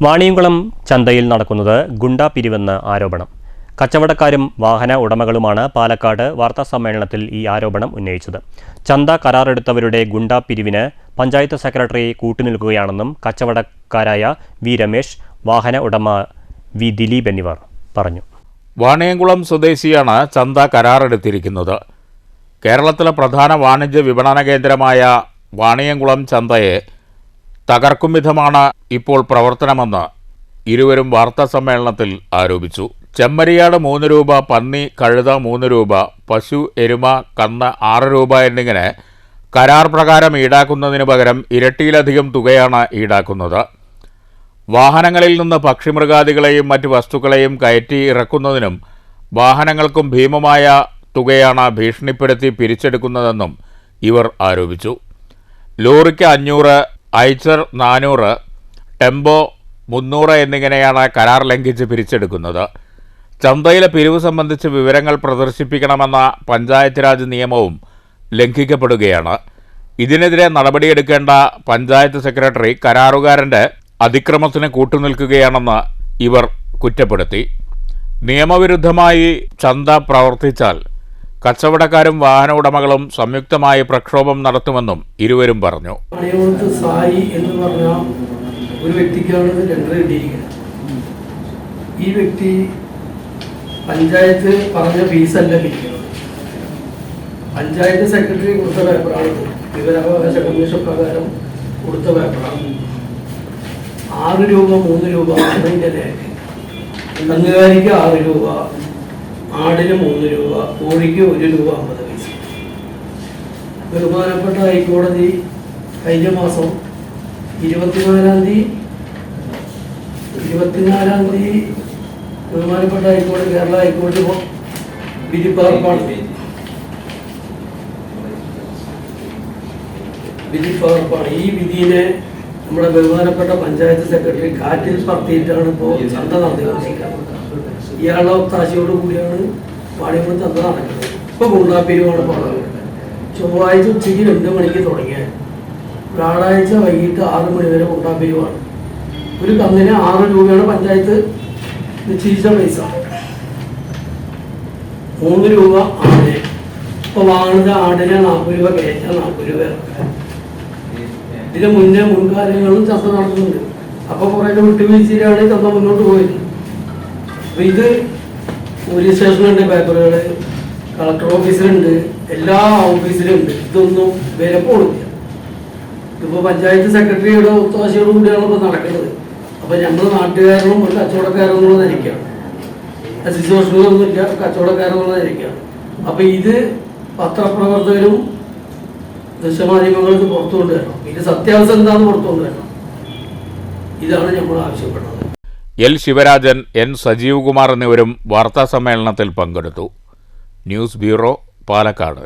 വാണിയംകുളം ചന്തയിൽ നടക്കുന്നത് ഗുണ്ടാ പിരിവെന്ന് ആരോപണം. കച്ചവടക്കാരും വാഹന ഉടമകളുമാണ് പാലക്കാട് വാർത്താസമ്മേളനത്തിൽ ഈ ആരോപണം ഉന്നയിച്ചത്. ചന്ത കരാറെടുത്തവരുടെ ഗുണ്ടാ പിരിവിന് പഞ്ചായത്ത് സെക്രട്ടറി കൂട്ടുനിൽക്കുകയാണെന്നും കച്ചവടക്കാരായ വി രമേശ്, വാഹന ഉടമ വി ദിലീപ് എന്നിവർ പറഞ്ഞു. വാണിയംകുളം സ്വദേശിയാണ് ചന്ത കരാറെടുത്തിരിക്കുന്നത്. കേരളത്തിലെ പ്രധാന വാണിജ്യ വിപണന കേന്ദ്രമായ വാണിയംകുളം ചന്തയെ തകർക്കും വിധമാണ് ഇപ്പോൾ പ്രവർത്തനമെന്ന് ഇരുവരും വാർത്താസമ്മേളനത്തിൽ ആരോപിച്ചു. ചെമ്മരിയാട് 3 രൂപ, പന്നി, കഴുത 3 രൂപ, പശു, എരുമ, കന്ന് 6 രൂപ എന്നിങ്ങനെ കരാർ പ്രകാരം ഈടാക്കുന്നതിന് പകരം ഇരട്ടിയിലധികം തുകയാണ് ഈടാക്കുന്നത്. വാഹനങ്ങളിൽ നിന്ന് പക്ഷിമൃഗാദികളെയും മറ്റ് വസ്തുക്കളെയും കയറ്റി ഇറക്കുന്നതിനും വാഹനങ്ങൾക്കും ഭീമമായ തുകയാണ് ഭീഷണിപ്പെടുത്തി പിരിച്ചെടുക്കുന്നതെന്നും ഇവർ ആരോപിച്ചു. ലോറിക്ക് 500, ഐച്ചർ 400, ടെമ്പോ 300 എന്നിങ്ങനെയാണ് കരാർ ലംഘിച്ച് പിരിച്ചെടുക്കുന്നത്. ചന്തയിലെ പിരിവ് സംബന്ധിച്ച് വിവരങ്ങൾ പ്രദർശിപ്പിക്കണമെന്ന പഞ്ചായത്ത് രാജ് നിയമവും ലംഘിക്കപ്പെടുകയാണ്. ഇതിനെതിരെ നടപടിയെടുക്കേണ്ട പഞ്ചായത്ത് സെക്രട്ടറി കരാറുകാരൻ്റെ അതിക്രമത്തിന് കൂട്ടുനിൽക്കുകയാണെന്ന് ഇവർ കുറ്റപ്പെടുത്തി. നിയമവിരുദ്ധമായി ചന്ത പ്രവർത്തിച്ചാൽ കച്ചവടക്കാരും വാഹന ഉടമകളും സംയുക്തമായി പ്രക്ഷോഭം നടത്തുമെന്നും ഇരുവരും പറഞ്ഞു. സായി എന്ന് പറഞ്ഞ ഒരു വ്യക്തിക്കാണ് ടെൻഡർ കിട്ടിയിരിക്കുന്നത്. ഈ വ്യക്തി പഞ്ചായത്ത് പറഞ്ഞ ഫീസല്ല പിരിക്കുന്നത്. പഞ്ചായത്ത് സെക്രട്ടറി കൊടുത്ത പേപ്പറാണ്, വിവരാവകാശ കമ്മീഷൻ പ്രകാരം കൊടുത്ത പേപ്പറാണ്. 6 രൂപ, 3 രൂപ അതിൻ്റെ രേഖ. കന്നുകാലിക്ക് 6 രൂപ, ആടിന് 3 രൂപ, കോഴിക്ക് 1 രൂപ 50 പൈസ. ബഹുമാനപ്പെട്ട ഹൈക്കോടതി കഴിഞ്ഞ മാസം 24-ാം തീയതി ബഹുമാനപ്പെട്ട ഹൈക്കോടതി, കേരള ഹൈക്കോടതി വിധിപ്പകർപ്പാണ്. ഈ വിധിയെ നമ്മുടെ ബഹുമാനപ്പെട്ട പഞ്ചായത്ത് സെക്രട്ടറി കാറ്റിൽ പറത്തിയിട്ടാണ് ഇപ്പോൾ ചന്ത നടത്തിക്കൊണ്ടിരിക്കുന്നത്. ഇയാളുടെ ഒത്താശയോട് കൂടിയാണ് വാണിയംകുളം ചന്ത നടക്കുന്നത്. ഇപ്പോൾ ഗുണ്ടാപ്പിരിവാണ് പറഞ്ഞത്. ചൊവ്വാഴ്ച ഉച്ചയ്ക്ക് 2 മണിക്ക് തുടങ്ങിയത് വ്യാഴാഴ്ച വൈകിട്ട് 6 മണി വരെ ഗുണ്ടാപ്പിരിവാണ്. ഒരു കന്നിന് 6 രൂപയാണ് പഞ്ചായത്ത് നിശ്ചയിച്ച പൈസ. 3 രൂപ ആടിന്. ഇപ്പോൾ വാങ്ങുന്നത് ആടിന് 40 രൂപ കയറ്റാൻ, 40 രൂപ ഇറക്കാൻ. ഇതിന് മുൻകാലങ്ങളും ചന്ത നടക്കുന്നുണ്ട്. അപ്പോൾ കുറേ വിട്ടുവീഴ്ചയിലാണ് ചന്ത മുന്നോട്ട് പോയത്. അപ്പോൾ ഇത് പോലീസ് സ്റ്റേഷനുണ്ട്, പേപ്പറുകൾ കളക്ടർ ഓഫീസിലുണ്ട്, എല്ലാ ഓഫീസിലുണ്ട്. ഇതൊന്നും വിലപ്പോണില്ല. ഇതിപ്പോൾ പഞ്ചായത്ത് സെക്രട്ടറിയുടെ ഒത്താശയോട് കൂടിയാണ് ഇപ്പോൾ നടക്കുന്നത്. അപ്പോൾ നമ്മൾ നാട്ടുകാരനും ഒരു കച്ചവടക്കാരെന്നുള്ള നിലയ്ക്കാണ്. സിറ്റുവേഷനുകളൊന്നുമില്ല, കച്ചവടക്കാരെന്നുള്ള നിലയ്ക്കാണ്. അപ്പോൾ ഇത് പത്രപ്രവർത്തകരും ദൃശ്യമാധ്യമങ്ങൾക്ക് പുറത്തു കൊണ്ടുവരണം. ഇത് സത്യാവസ്ഥ എന്താണെന്ന് പുറത്തു കൊണ്ടുവരണം. ഇതാണ് നമ്മൾ ആവശ്യപ്പെടുന്നത്. എൽ ശിവരാജൻ, എൻ സജീവ് കുമാർ എന്നിവരും വാർത്താസമ്മേളനത്തിൽ പങ്കെടുത്തു. News bureau, Palakkad.